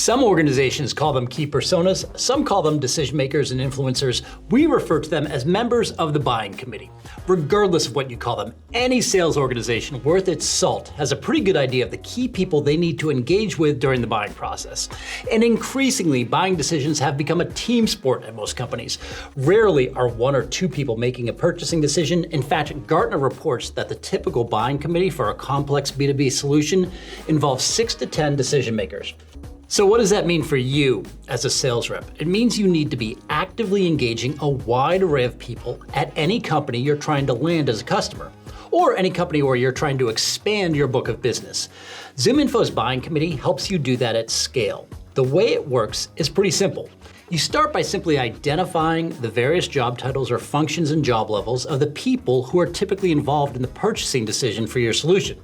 Some organizations call them key personas, some call them decision makers and influencers. We refer to them as members of the buying committee. Regardless of what you call them, any sales organization worth its salt has a pretty good idea of the key people they need to engage with during the buying process. And increasingly, buying decisions have become a team sport at most companies. Rarely are one or two people making a purchasing decision. In fact, Gartner reports that the typical buying committee for a complex B2B solution involves 6 to 10 decision makers. So what does that mean for you as a sales rep? It means you need to be actively engaging a wide array of people at any company you're trying to land as a customer, or any company where you're trying to expand your book of business. ZoomInfo's buying committee helps you do that at scale. The way it works is pretty simple. You start by simply identifying the various job titles or functions and job levels of the people who are typically involved in the purchasing decision for your solution.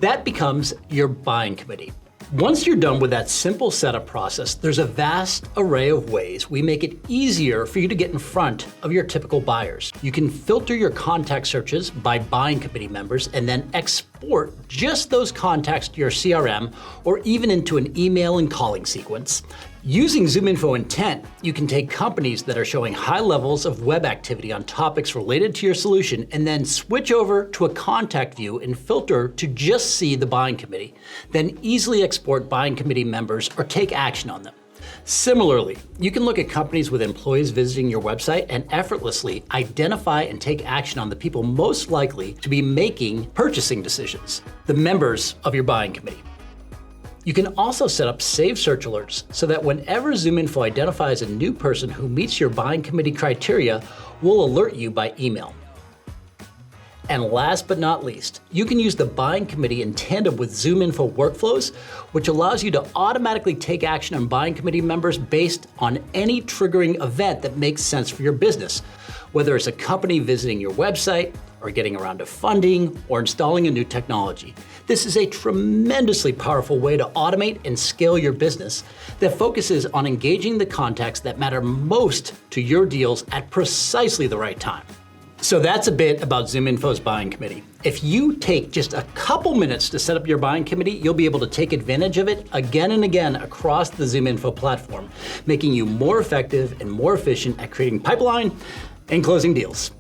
That becomes your buying committee. Once you're done with that simple setup process, there's a vast array of ways we make it easier for you to get in front of your typical buyers. You can filter your contact searches by buying committee members and then export just those contacts to your CRM or even into an email and calling sequence. Using ZoomInfo Intent, you can take companies that are showing high levels of web activity on topics related to your solution and then switch over to a contact view and filter to just see the buying committee, then easily export buying committee members or take action on them. Similarly, you can look at companies with employees visiting your website and effortlessly identify and take action on the people most likely to be making purchasing decisions, the members of your buying committee. You can also set up save search alerts so that whenever ZoomInfo identifies a new person who meets your buying committee criteria, we'll alert you by email. And last but not least, you can use the buying committee in tandem with ZoomInfo workflows, which allows you to automatically take action on buying committee members based on any triggering event that makes sense for your business, whether it's a company visiting your website, or getting around to funding, or installing a new technology. This is a tremendously powerful way to automate and scale your business that focuses on engaging the contacts that matter most to your deals at precisely the right time. So that's a bit about ZoomInfo's buying committee. If you take just a couple minutes to set up your buying committee, you'll be able to take advantage of it again and again across the ZoomInfo platform, making you more effective and more efficient at creating pipeline and closing deals.